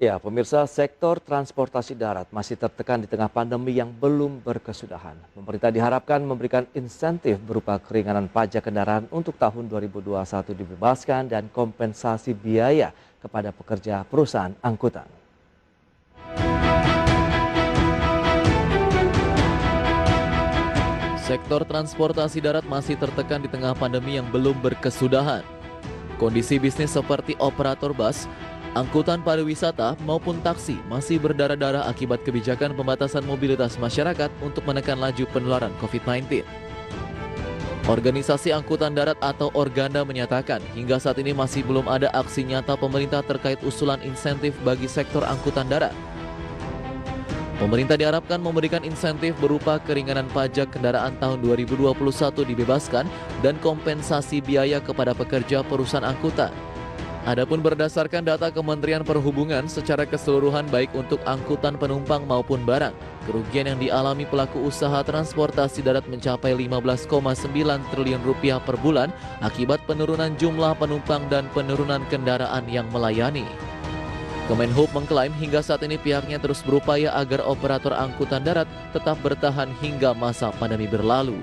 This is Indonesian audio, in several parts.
Ya, pemirsa, sektor transportasi darat masih tertekan di tengah pandemi yang belum berkesudahan. Pemerintah diharapkan memberikan insentif berupa keringanan pajak kendaraan untuk tahun 2021 dibebaskan dan kompensasi biaya kepada pekerja perusahaan angkutan. Sektor transportasi darat masih tertekan di tengah pandemi yang belum berkesudahan. Kondisi bisnis seperti operator bus, angkutan pariwisata maupun taksi masih berdarah-darah akibat kebijakan pembatasan mobilitas masyarakat untuk menekan laju penularan COVID-19. Organisasi Angkutan Darat atau Organda menyatakan hingga saat ini masih belum ada aksi nyata pemerintah terkait usulan insentif bagi sektor angkutan darat. Pemerintah diharapkan memberikan insentif berupa keringanan pajak kendaraan tahun 2021 dibebaskan dan kompensasi biaya kepada pekerja perusahaan angkutan. Adapun berdasarkan data Kementerian Perhubungan secara keseluruhan baik untuk angkutan penumpang maupun barang, kerugian yang dialami pelaku usaha transportasi darat mencapai 15,9 triliun rupiah per bulan akibat penurunan jumlah penumpang dan penurunan kendaraan yang melayani. Kemenhub mengklaim hingga saat ini pihaknya terus berupaya agar operator angkutan darat tetap bertahan hingga masa pandemi berlalu.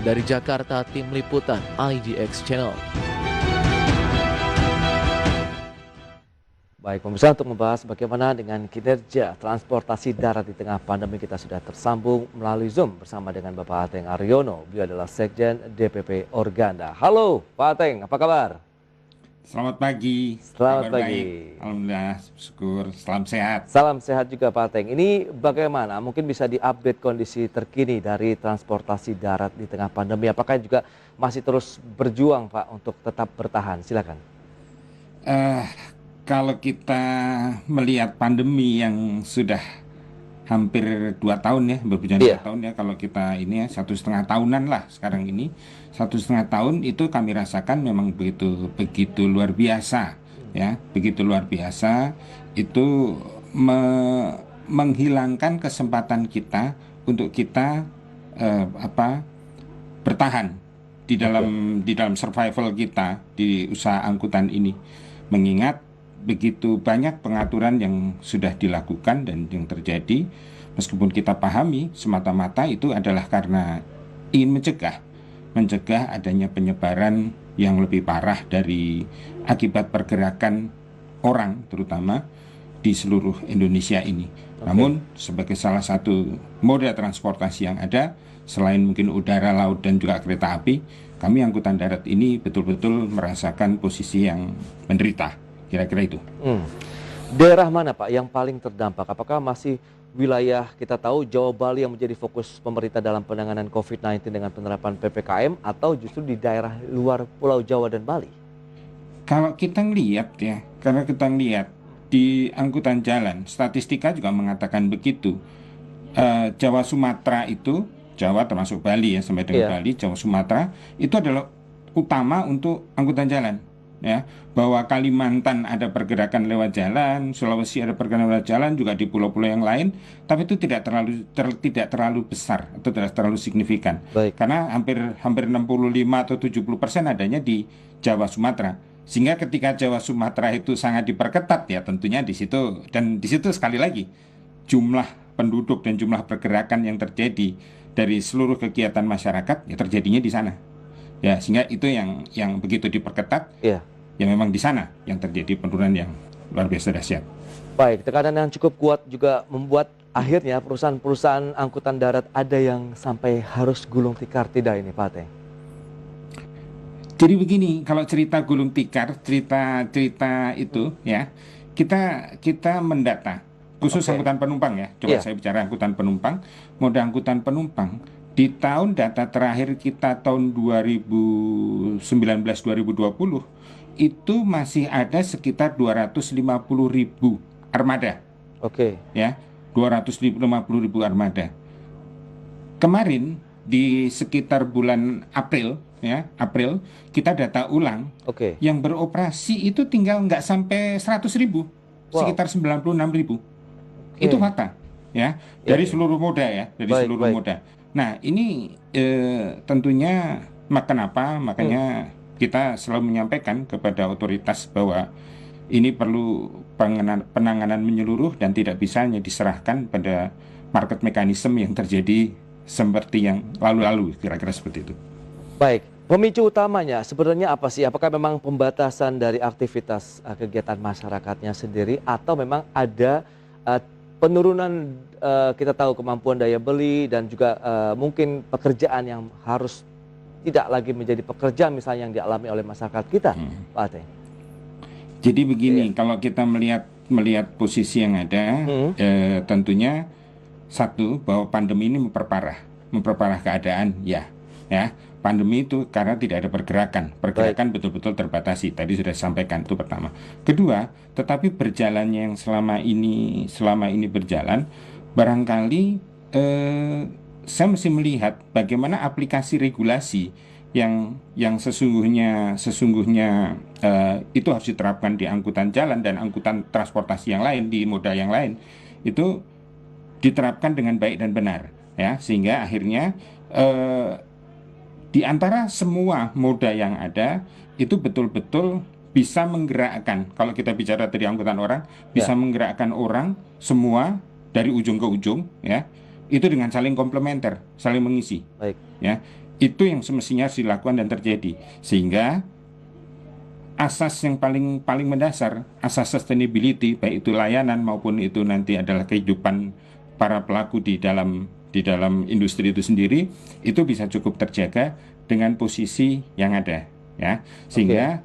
Dari Jakarta, Tim Liputan IDX Channel. Baik, pemirsa, untuk membahas bagaimana dengan kinerja transportasi darat di tengah pandemi, kita sudah tersambung melalui Zoom bersama dengan Bapak Ateng Aryono. Beliau adalah Sekjen DPP Organda. Halo Pak Ateng, apa kabar? Selamat pagi, Selamat kabar pagi. baik. Alhamdulillah, syukur, salam sehat. Salam sehat juga Pak Ateng. Ini bagaimana? Mungkin bisa diupdate kondisi terkini dari transportasi darat di tengah pandemi. Apakah juga masih terus berjuang Pak untuk tetap bertahan? Silakan. Eh, Kalau kita melihat pandemi yang sudah hampir 2 tahun ya, berjalan Iya. 2 tahun ya, kalau kita ini ya 1,5 tahunan lah sekarang ini, 1,5 tahun itu kami rasakan memang begitu begitu luar biasa ya, begitu luar biasa itu menghilangkan kesempatan kita untuk kita bertahan Oke. di dalam survival kita di usaha angkutan ini, mengingat begitu banyak pengaturan yang sudah dilakukan dan yang terjadi, meskipun kita pahami semata-mata itu adalah karena ingin mencegah adanya penyebaran yang lebih parah dari akibat pergerakan orang terutama di seluruh Indonesia ini. Oke. Namun sebagai salah satu moda transportasi yang ada, selain mungkin udara, laut, dan juga kereta api, kami angkutan darat ini betul-betul merasakan posisi yang menderita. Kira-kira itu. Daerah mana Pak yang paling terdampak? Apakah masih wilayah kita tahu Jawa Bali yang menjadi fokus pemerintah dalam penanganan COVID-19 dengan penerapan PPKM, atau justru di daerah luar Pulau Jawa dan Bali? Kalau kita ngelihat ya, karena kita ngelihat di angkutan jalan, statistika juga mengatakan begitu. Jawa Sumatera itu, Jawa termasuk Bali ya, sampai dengan Iya. Bali, Jawa Sumatera itu adalah utama untuk angkutan jalan. Ya, bahwa Kalimantan ada pergerakan lewat jalan, Sulawesi ada pergerakan lewat jalan, juga di pulau-pulau yang lain, tapi itu tidak terlalu besar atau tidak terlalu signifikan. Baik. Karena hampir hampir 65 atau 70% adanya di Jawa Sumatera. Sehingga ketika Jawa Sumatera itu sangat diperketat ya, tentunya di situ, dan di situ sekali lagi jumlah penduduk dan jumlah pergerakan yang terjadi dari seluruh kegiatan masyarakat ya terjadinya di sana. Ya, sehingga itu yang begitu diperketat, Iya. ya memang di sana yang terjadi penurunan yang luar biasa dahsyat. Baik, tekanan yang cukup kuat juga membuat akhirnya perusahaan-perusahaan angkutan darat ada yang sampai harus gulung tikar, tidak ini Pak Ateng? Jadi begini, kalau cerita gulung tikar, cerita itu ya, kita mendata khusus Oke. angkutan penumpang ya. Coba Iya. saya bicara angkutan penumpang, moda angkutan penumpang di tahun data terakhir kita tahun 2019-2020 itu masih ada sekitar 250.000 armada Oke. ya, 250.000 armada. Kemarin di sekitar bulan April ya, April kita data ulang Oke. yang beroperasi itu tinggal nggak sampai 100.000, Wow. sekitar 96.000. Itu Oke. fakta ya, Iya, dari iya. seluruh moda ya, dari Baik, seluruh baik. moda. Nah ini tentunya kenapa Hmm. makanya kita selalu menyampaikan kepada otoritas bahwa ini perlu penanganan menyeluruh dan tidak bisa hanya diserahkan pada market mechanism yang terjadi seperti yang lalu-lalu, kira-kira seperti itu. Baik, pemicu utamanya sebenarnya apa sih? Apakah memang pembatasan dari aktivitas kegiatan masyarakatnya sendiri atau memang ada penurunan kita tahu kemampuan daya beli dan juga mungkin pekerjaan yang harus tidak lagi menjadi pekerjaan misalnya yang dialami oleh masyarakat kita, Pak Ateng? Jadi begini, Iya. kalau kita melihat posisi yang ada, tentunya satu bahwa pandemi ini memperparah keadaan, ya. Pandemi itu karena tidak ada pergerakan betul-betul terbatasi. Tadi sudah disampaikan, itu pertama. Kedua, tetapi berjalannya yang selama ini berjalan, barangkali saya mesti melihat bagaimana aplikasi regulasi yang sesungguhnya itu harus diterapkan di angkutan jalan dan angkutan transportasi yang lain, di moda yang lain, itu diterapkan dengan baik dan benar, ya, sehingga akhirnya di antara semua moda yang ada itu betul-betul bisa menggerakkan, kalau kita bicara dari angkutan orang, bisa menggerakkan orang semua dari ujung ke ujung, ya, itu dengan saling komplementer, saling mengisi. Baik. Ya, itu yang semestinya harus dilakukan dan terjadi, sehingga asas yang paling mendasar, asas sustainability, baik itu layanan maupun itu nanti adalah kehidupan para pelaku di dalam industri itu sendiri, itu bisa cukup terjaga dengan posisi yang ada, ya, sehingga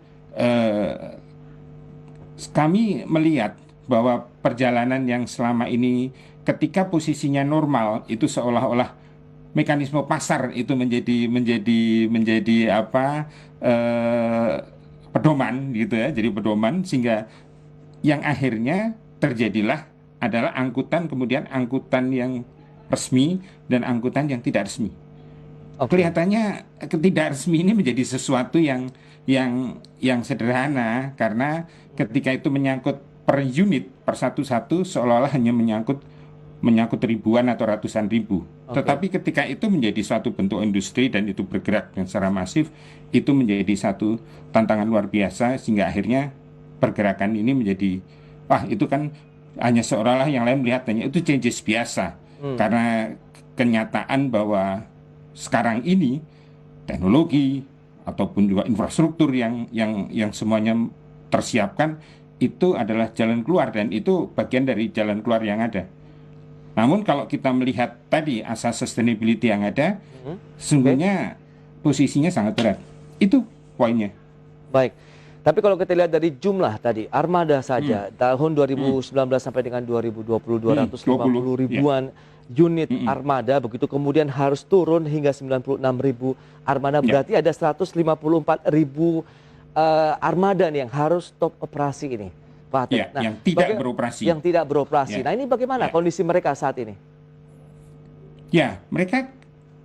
kami melihat bahwa perjalanan yang selama ini ketika posisinya normal itu seolah-olah mekanisme pasar itu menjadi apa, pedoman gitu ya, jadi pedoman, sehingga yang akhirnya terjadilah adalah kemudian angkutan yang resmi dan angkutan yang tidak resmi. Kelihatannya ketidak resmi ini menjadi sesuatu yang sederhana, karena ketika itu menyangkut per unit, per satu-satu, seolah-olah hanya menyangkut ribuan atau ratusan ribu. Tetapi ketika itu menjadi suatu bentuk industri dan itu bergerak dengan secara masif, itu menjadi satu tantangan luar biasa, sehingga akhirnya pergerakan ini menjadi, wah, itu kan hanya seolah-olah yang lain melihatnya itu changes biasa. Karena kenyataan bahwa sekarang ini teknologi ataupun juga infrastruktur yang semuanya tersiapkan itu adalah jalan keluar, dan itu bagian dari jalan keluar yang ada. Namun kalau kita melihat tadi asas sustainability yang ada, sesungguhnya posisinya sangat berat. Itu poinnya. Baik. Tapi kalau kita lihat dari jumlah tadi, armada saja tahun 2019 sampai dengan 2020 250 ribuan unit armada, begitu kemudian harus turun hingga 96 ribu armada, berarti ada 154 ribu armada nih yang harus stop operasi ini, Pak Ateng. Nah, yang tidak beroperasi. Yang tidak beroperasi. Nah, ini bagaimana kondisi mereka saat ini? Ya, mereka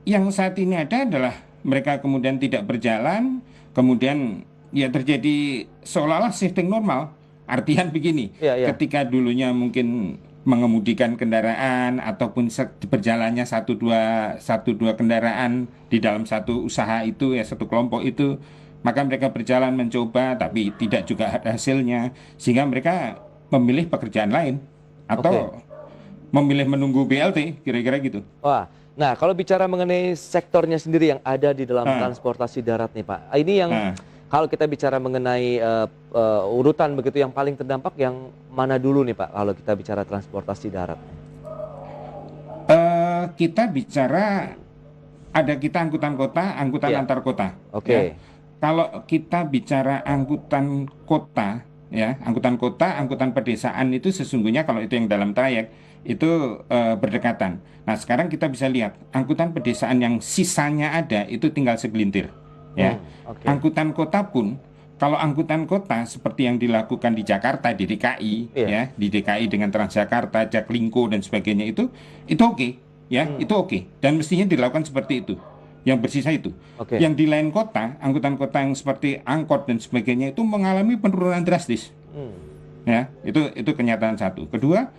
yang saat ini ada adalah mereka kemudian tidak berjalan, kemudian ya terjadi seolah-olah shifting normal. Artian begini, ketika dulunya mungkin mengemudikan kendaraan ataupun berjalannya satu dua kendaraan di dalam satu usaha itu, ya, satu kelompok itu, maka mereka berjalan mencoba tapi tidak juga ada hasilnya, sehingga mereka memilih pekerjaan lain atau memilih menunggu BLT, kira-kira gitu. Wah, nah kalau bicara mengenai sektornya sendiri yang ada di dalam transportasi darat nih, Pak, ini yang kalau kita bicara mengenai urutan begitu, yang paling terdampak yang mana dulu nih, Pak, kalau kita bicara transportasi darat? Kita bicara kita angkutan kota, angkutan antar kota. Ya. Kalau kita bicara angkutan kota, ya, angkutan pedesaan itu sesungguhnya kalau itu yang dalam trayek itu berdekatan. Nah, sekarang kita bisa lihat angkutan pedesaan yang sisanya ada itu tinggal segelintir. Ya, angkutan kota pun, kalau angkutan kota seperti yang dilakukan di Jakarta, di DKI, ya, di DKI dengan Transjakarta, Jaklingko dan sebagainya itu oke, ya, itu oke, dan mestinya dilakukan seperti itu. Yang bersisa itu, yang di lain kota, angkutan kota yang seperti angkot dan sebagainya itu mengalami penurunan drastis. Ya, itu kenyataan satu. Kedua,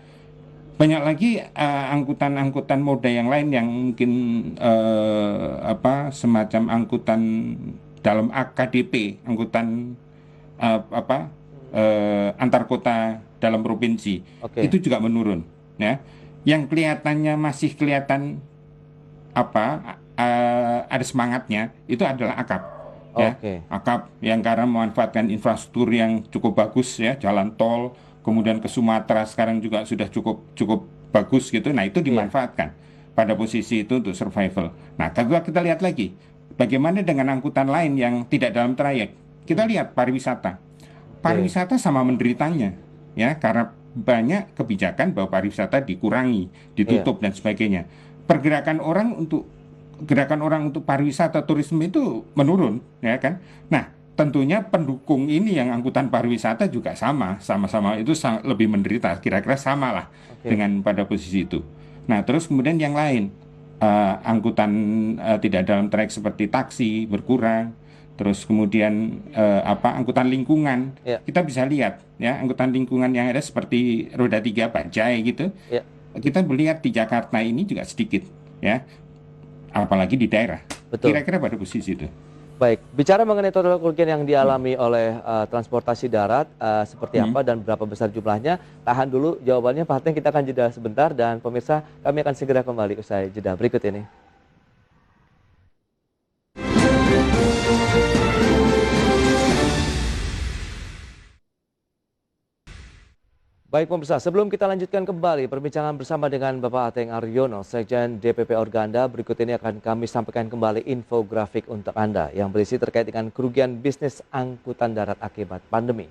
banyak lagi angkutan moda yang lain yang mungkin semacam angkutan dalam AKDP, angkutan antar kota dalam provinsi Oke. itu juga menurun. Ya, yang kelihatannya masih kelihatan ada semangatnya itu adalah akap. Ya, Oke. akap yang karena memanfaatkan infrastruktur yang cukup bagus ya, jalan tol, kemudian ke Sumatera sekarang juga sudah cukup cukup bagus gitu. Nah, itu Iya. dimanfaatkan pada posisi itu untuk survival. Nah, kalau kita lihat lagi, bagaimana dengan angkutan lain yang tidak dalam trayek? Kita lihat pariwisata. Oke. Pariwisata sama menderitanya, ya, karena banyak kebijakan bahwa pariwisata dikurangi, Iya. ditutup dan sebagainya. Pergerakan orang untuk Gerakan orang untuk pariwisata turisme itu menurun, ya kan? Nah, tentunya pendukung ini yang angkutan pariwisata juga sama-sama itu lebih menderita, kira-kira sama lah Oke. dengan pada posisi itu. Nah, terus kemudian yang lain, angkutan tidak dalam trayek seperti taksi berkurang, terus kemudian angkutan lingkungan, Iya. kita bisa lihat ya angkutan lingkungan yang ada seperti roda 3 bajai gitu, Iya. kita melihat di Jakarta ini juga sedikit ya, apalagi di daerah. Betul. Kira-kira pada posisi itu. Baik, bicara mengenai total kerugian yang dialami oleh transportasi darat, seperti Hmm. apa dan berapa besar jumlahnya? Tahan dulu jawabannya, Pak Ateng, kita akan jeda sebentar dan pemirsa kami akan segera kembali usai jeda berikut ini. Baik pemirsa, sebelum kita lanjutkan kembali perbincangan bersama dengan Bapak Ateng Aryono, Sekjen DPP Organda, berikut ini akan kami sampaikan kembali infografik untuk Anda yang berisi terkait dengan kerugian bisnis angkutan darat akibat pandemi.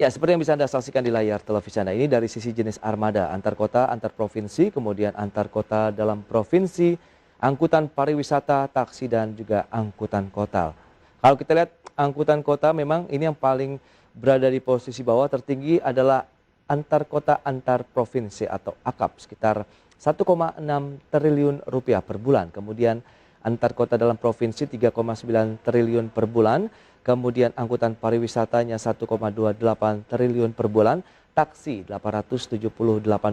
Ya, seperti yang bisa Anda saksikan di layar televisi Anda ini dari sisi jenis armada, antar kota, antar provinsi, kemudian antar kota dalam provinsi, angkutan pariwisata, taksi, dan juga angkutan kota. Kalau kita lihat angkutan kota memang ini yang paling berada di posisi bawah, tertinggi adalah antar kota antar provinsi atau AKAP sekitar 1,6 triliun rupiah per bulan. Kemudian antar kota dalam provinsi 3,9 triliun per bulan. Kemudian angkutan pariwisatanya 1,28 triliun per bulan. Taksi 878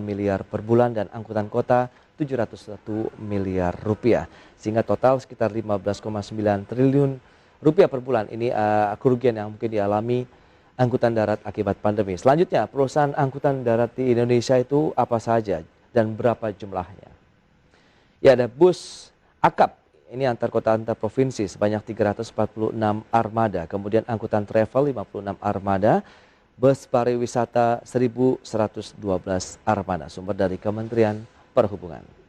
miliar per bulan dan angkutan kota 701 miliar rupiah. Sehingga total sekitar 15,9 triliun rupiah per bulan. Ini kerugian yang mungkin dialami angkutan darat akibat pandemi. Selanjutnya, perusahaan angkutan darat di Indonesia itu apa saja dan berapa jumlahnya? Ya, ada bus akap, ini antar kota antar provinsi sebanyak 346 armada. Kemudian angkutan travel 56 armada, bus pariwisata 1.112 armada. Sumber dari Kementerian Perhubungan.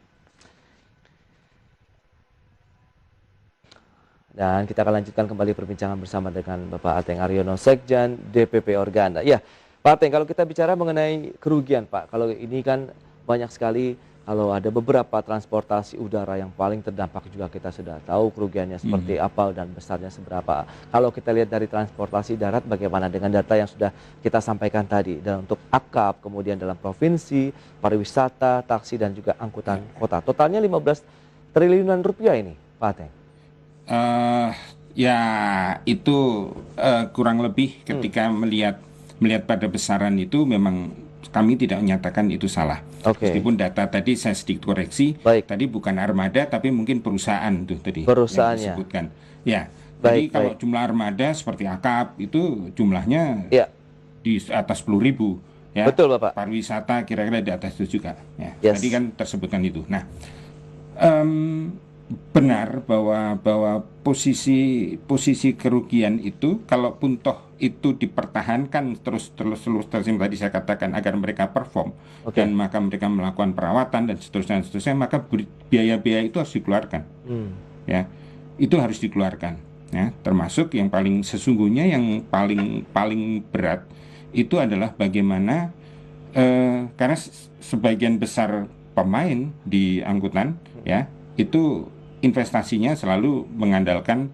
Dan kita akan lanjutkan kembali perbincangan bersama dengan Bapak Ateng Aryono, Sekjen DPP Organda. Ya, Pak Ateng, kalau kita bicara mengenai kerugian, Pak, kalau ini kan banyak sekali, kalau ada beberapa transportasi udara yang paling terdampak juga kita sudah tahu kerugiannya seperti apa dan besarnya seberapa. Kalau kita lihat dari transportasi darat, bagaimana dengan data yang sudah kita sampaikan tadi, dan untuk AKAP, kemudian dalam provinsi, pariwisata, taksi, dan juga angkutan kota. Totalnya 15 triliunan rupiah ini, Pak Ateng. Ya itu kurang lebih ketika melihat pada besaran itu memang kami tidak menyatakan itu salah. Oke. Meskipun data tadi saya sedikit koreksi, Baik. tadi bukan armada tapi mungkin perusahaan tuh tadi yang Perusahaannya. disebutkan. Ya, Baik, jadi kalau baik. jumlah armada seperti akap itu jumlahnya Ya, di atas 10.000 ya. betul Bapak. Pariwisata kira-kira di atas itu juga. Ya, Yes. tadi kan tersebutkan itu. Nah, benar bahwa posisi kerugian itu kalaupun toh itu dipertahankan terus yang tadi saya katakan agar mereka perform Oke. dan maka mereka melakukan perawatan dan seterusnya maka biaya-biaya itu harus dikeluarkan ya, itu harus dikeluarkan ya, termasuk yang paling sesungguhnya yang paling berat itu adalah bagaimana karena sebagian besar pemain di angkutan ya itu investasinya selalu mengandalkan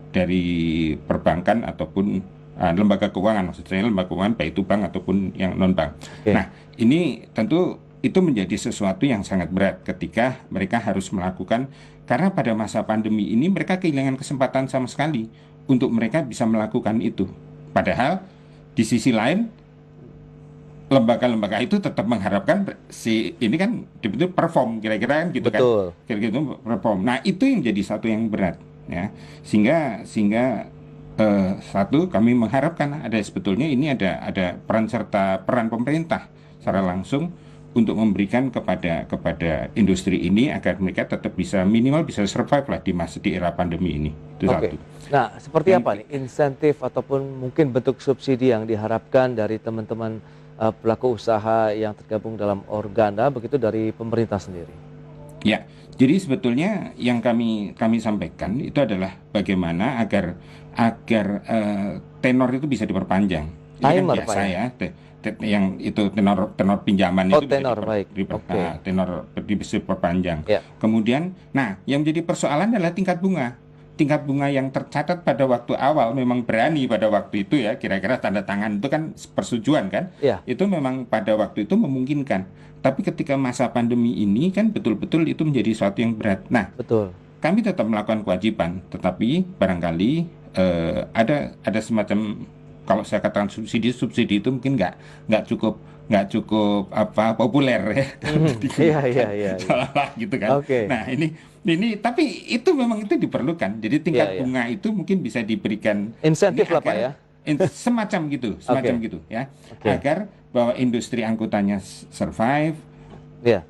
dari perbankan ataupun lembaga keuangan, maksud saya lembaga keuangan baik itu bank ataupun yang non bank. Oke. Nah, ini tentu itu menjadi sesuatu yang sangat berat ketika mereka harus melakukan, karena pada masa pandemi ini mereka kehilangan kesempatan sama sekali untuk mereka bisa melakukan itu. Padahal di sisi lain lembaga-lembaga itu tetap mengharapkan si ini kan betul perform kira-kira kan gitu. Betul. Kira-kira itu perform. Nah, itu yang jadi satu yang berat ya. Sehingga satu, kami mengharapkan ada sebetulnya ini ada peran pemerintah secara langsung untuk memberikan kepada industri ini agar mereka tetap bisa minimal bisa survive lah di era pandemi ini. Itu Oke. satu. Nah, seperti Yang apa nih insentif ataupun mungkin bentuk subsidi yang diharapkan dari teman-teman pelaku usaha yang tergabung dalam Organda begitu dari pemerintah sendiri? Ya, jadi sebetulnya yang kami sampaikan itu adalah bagaimana agar tenor itu bisa diperpanjang. Ini kan Timer, Pak biasa ya? ya, yang itu tenor pinjaman Oh, itu bisa tenor, baik. Oke. tenor bisa diperpanjang. Ya. Kemudian, nah yang menjadi persoalan adalah tingkat bunga. Tingkat bunga yang tercatat pada waktu awal memang berani pada waktu itu ya, kira-kira tanda tangan itu kan persetujuan kan? Ya, Itu memang pada waktu itu memungkinkan. Tapi ketika masa pandemi ini kan betul-betul itu menjadi sesuatu yang berat. Nah, betul. kami tetap melakukan kewajiban, tetapi barangkali ada semacam kalau saya katakan subsidi itu mungkin nggak cukup apa populer ya. Iya, iya, iya. Salah gitu kan. Oke. Nah ini tapi itu memang itu diperlukan. Jadi tingkat Iya, iya. bunga itu mungkin bisa diberikan Insentif ini lah, Pak agar- ya? semacam gitu ya, Oke. agar bahwa industri angkutannya survive, Iya.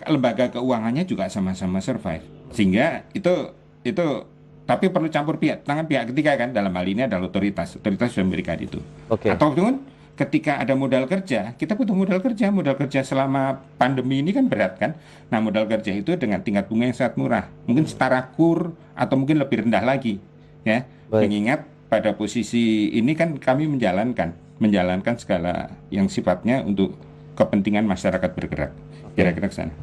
lembaga keuangannya juga sama-sama survive, sehingga itu tapi perlu campur tangan pihak ketiga kan, dalam hal ini adalah otoritas sudah memberikan itu. Oke. Ataupun ketika ada modal kerja, kita butuh modal kerja selama pandemi ini kan berat kan. Nah, modal kerja itu dengan tingkat bunga yang sangat murah, mungkin setara KUR atau mungkin lebih rendah lagi ya. Baik. Mengingat pada posisi ini kan kami menjalankan segala yang sifatnya untuk kepentingan masyarakat bergerak. Kira-kira ke sana.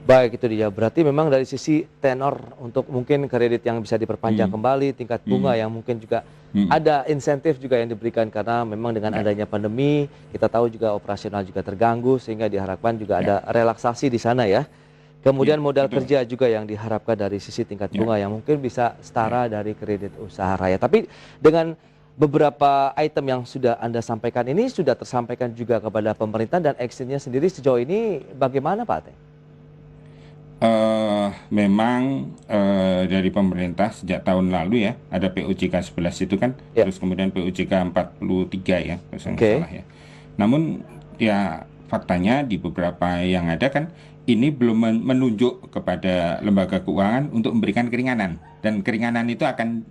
Baik, itu dia. Berarti memang dari sisi tenor untuk mungkin kredit yang bisa diperpanjang kembali, tingkat bunga yang mungkin juga ada insentif juga yang diberikan karena memang dengan adanya pandemi, kita tahu juga operasional juga terganggu sehingga diharapkan juga ada relaksasi di sana ya. Kemudian modal betul. kerja juga yang diharapkan dari sisi tingkat bunga yang mungkin bisa setara dari kredit usaha raya. Tapi dengan beberapa item yang sudah Anda sampaikan ini sudah tersampaikan juga kepada pemerintah dan actionnya sendiri sejauh ini bagaimana Pak Teng? Memang dari pemerintah sejak tahun lalu ya ada PUJK 11 itu kan, Ya. terus kemudian PUJK 43 ya, kalau saya nggak Oke. salah ya. Namun ya faktanya di beberapa yang ada kan ini belum menunjuk kepada lembaga keuangan untuk memberikan keringanan, dan keringanan itu akan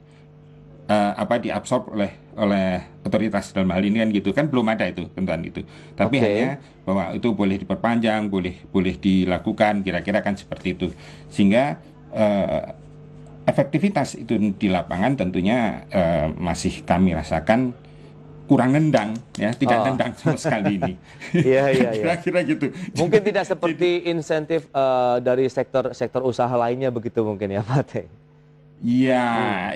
diabsorb oleh otoritas dalam hal ini kan gitu kan, belum ada itu tentuan itu. Tapi Oke. hanya bahwa itu boleh diperpanjang, boleh dilakukan, kira-kira kan seperti itu. Sehingga efektivitas itu di lapangan tentunya masih kami rasakan kurang nendang ya, tidak nendang sama sekali ini. Iya, iya, iya. Kira-kira gitu. Mungkin tidak seperti insentif dari sektor usaha lainnya begitu mungkin ya Pak Teng. Iya,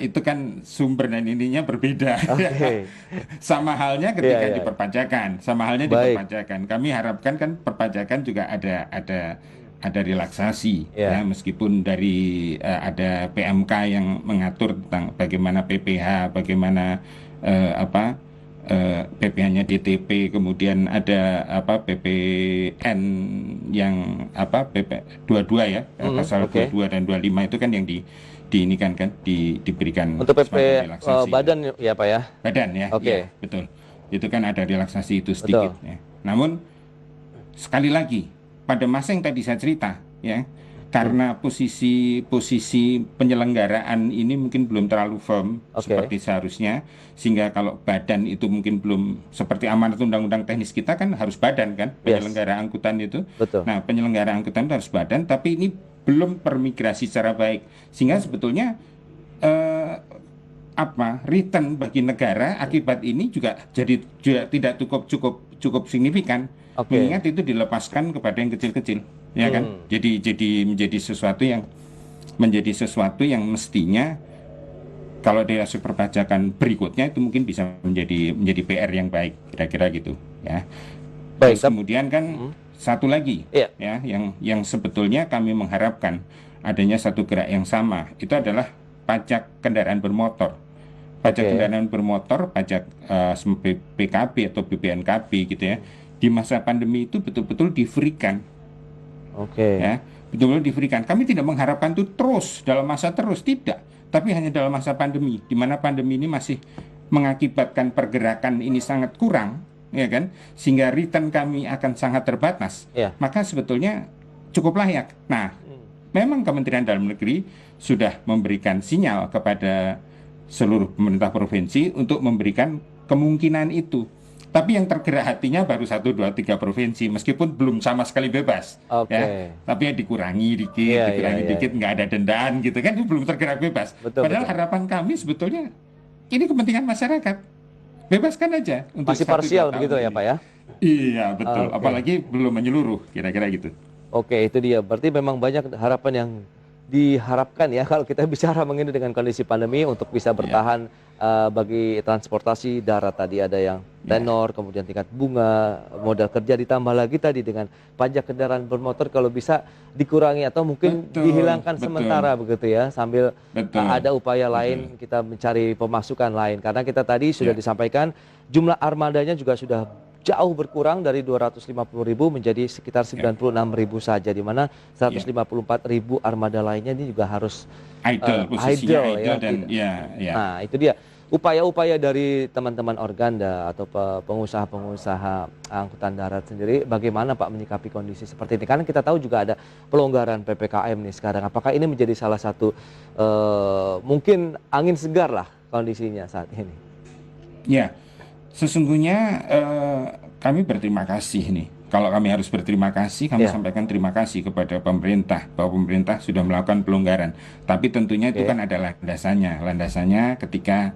itu kan sumber dan ininya berbeda. Oke. Sama halnya ketika Iya, iya. diperpajakan, sama halnya Baik. diperpajakan. Kami harapkan kan perpajakan juga ada relaksasi Iya. ya, meskipun dari ada PMK yang mengatur tentang bagaimana PPh, bagaimana PPh-nya DTP, kemudian ada PPN yang PP 22 ya, pasal oke. 22 dan 25 itu kan yang diberikan Untuk PP semacam relaksasi. badan ya Pak ya. Badan ya, Oke. ya, betul. Itu kan ada relaksasi itu sedikit ya. Namun sekali lagi pada masa yang tadi saya cerita ya, karena posisi penyelenggaraan ini mungkin belum terlalu firm Oke. seperti seharusnya, sehingga kalau badan itu mungkin belum seperti amanat undang-undang teknis kita kan harus badan kan, penyelenggara angkutan itu. Betul. Nah, penyelenggara angkutan itu harus badan, tapi ini belum termigrasi secara baik, sehingga sebetulnya return bagi negara akibat ini juga tidak cukup signifikan. Oke. Mengingat itu dilepaskan kepada yang kecil-kecil, ya kan? Jadi menjadi sesuatu yang mestinya kalau dari hasil perpajakan berikutnya itu mungkin bisa menjadi PR yang baik, kira-kira gitu, ya. Baik. Terus kemudian kan satu lagi, Iya. ya, yang sebetulnya kami mengharapkan adanya satu gerak yang sama, itu adalah pajak kendaraan bermotor. Pajak Oke. kendaraan bermotor, pajak PKB atau BPNKB gitu ya, di masa pandemi itu betul-betul di-free-kan, Oke. ya, betul-betul di-free-kan. Kami tidak mengharapkan itu terus dalam masa terus, tidak, tapi hanya dalam masa pandemi, di mana pandemi ini masih mengakibatkan pergerakan ini sangat kurang, ya kan, sehingga return kami akan sangat terbatas, Ya. maka sebetulnya cukup layak. Nah, memang Kementerian Dalam Negeri sudah memberikan sinyal kepada seluruh pemerintah provinsi untuk memberikan kemungkinan itu. Tapi yang tergerak hatinya baru 1, 2, 3 provinsi, meskipun belum sama sekali bebas. Oke. Ya. Tapi ya dikurangi dikit, Iya, dikurangi iya, dikit, iya. nggak ada dendaan gitu kan, itu belum tergerak bebas. Betul, Padahal betul. harapan kami sebetulnya ini kepentingan masyarakat. Bebaskan aja untuk Masih 1, 2 parsial tahun begitu ya ini. Pak ya? Iya, betul. Oke. Apalagi belum menyeluruh, kira-kira gitu. Oke, itu dia. Berarti memang banyak harapan yang diharapkan ya kalau kita bicara mengenai dengan kondisi pandemi untuk bisa bertahan bagi transportasi darat tadi ada yang tenor, kemudian tingkat bunga, modal kerja ditambah lagi tadi dengan pajak kendaraan bermotor kalau bisa dikurangi atau mungkin Betul, dihilangkan betul. sementara begitu ya sambil Betul. ada upaya Betul. lain kita mencari pemasukan lain karena kita tadi sudah disampaikan jumlah armadanya juga sudah jauh berkurang dari 250.000 menjadi sekitar 96.000 saja, di mana 154.000 armada lainnya ini juga harus Idle, posisinya idle dan tidak. ya. Nah, itu dia upaya-upaya dari teman-teman Organda atau pengusaha-pengusaha angkutan darat sendiri. Bagaimana Pak menyikapi kondisi seperti ini? Karena kita tahu juga ada pelonggaran PPKM nih sekarang. Apakah ini menjadi salah satu mungkin angin segar lah kondisinya saat ini? Ya, sesungguhnya kami berterima kasih nih. Kalau kami harus berterima kasih, kami sampaikan terima kasih kepada pemerintah bahwa pemerintah sudah melakukan pelonggaran. Tapi tentunya itu kan ada landasannya. Landasannya ketika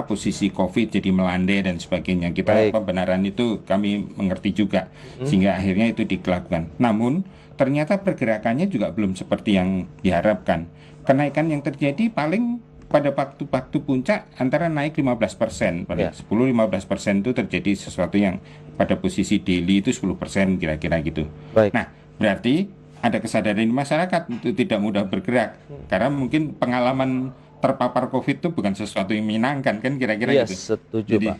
posisi COVID jadi melandai dan sebagainya. Kita pembenaran itu kami mengerti juga sehingga akhirnya itu dilakukan. Namun ternyata pergerakannya juga belum seperti yang diharapkan. Kenaikan yang terjadi paling pada waktu puncak antara naik 15%, pada 10-15% itu terjadi sesuatu yang pada posisi daily itu 10% kira-kira gitu. Nah, berarti ada kesadaran di masyarakat untuk tidak mudah bergerak karena mungkin pengalaman terpapar COVID itu bukan sesuatu yang menyenangkan kan kira-kira gitu. Setuju Pak.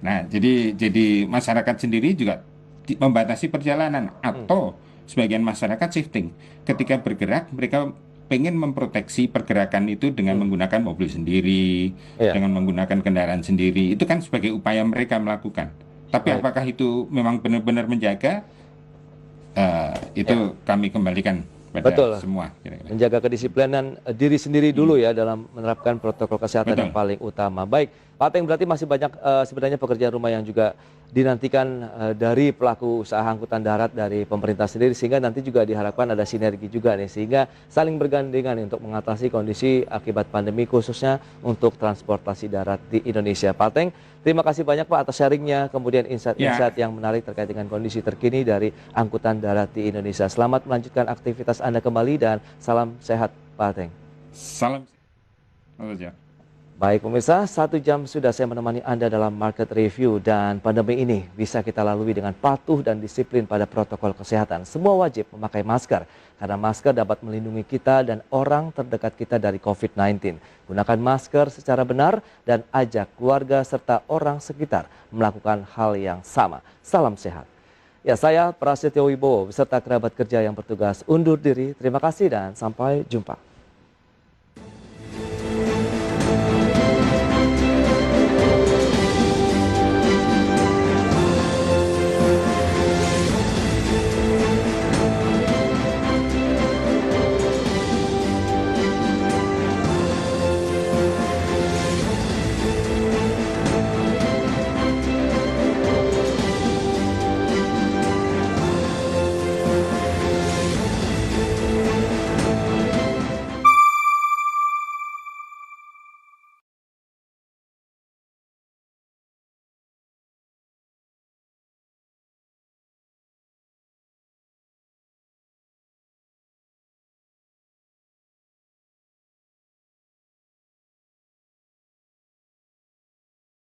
Nah, jadi masyarakat sendiri juga membatasi perjalanan atau sebagian masyarakat shifting ketika bergerak mereka pengen memproteksi pergerakan itu dengan menggunakan mobil sendiri, dengan menggunakan kendaraan sendiri. Itu kan sebagai upaya mereka melakukan. Tapi apakah itu memang benar-benar menjaga? Itu kami kembalikan pada semua. Kira-kira. Menjaga kedisiplinan diri sendiri dulu ya dalam menerapkan protokol kesehatan yang paling utama. Baik, Pak Teng, berarti masih banyak sebenarnya pekerjaan rumah yang juga dinantikan dari pelaku usaha angkutan darat dari pemerintah sendiri sehingga nanti juga diharapkan ada sinergi juga nih sehingga saling bergandengan untuk mengatasi kondisi akibat pandemi khususnya untuk transportasi darat di Indonesia. Pak Teng, terima kasih banyak Pak atas sharingnya kemudian insight-insight yang menarik terkait dengan kondisi terkini dari angkutan darat di Indonesia. Selamat melanjutkan aktivitas Anda kembali dan salam sehat Pak Teng. Salam sehat. Baik pemirsa, 1 jam sudah saya menemani Anda dalam market review dan pandemi ini bisa kita lalui dengan patuh dan disiplin pada protokol kesehatan. Semua wajib memakai masker karena masker dapat melindungi kita dan orang terdekat kita dari COVID-19. Gunakan masker secara benar dan ajak keluarga serta orang sekitar melakukan hal yang sama. Salam sehat. Ya, saya Prasetyo Wibowo beserta kerabat kerja yang bertugas undur diri. Terima kasih dan sampai jumpa.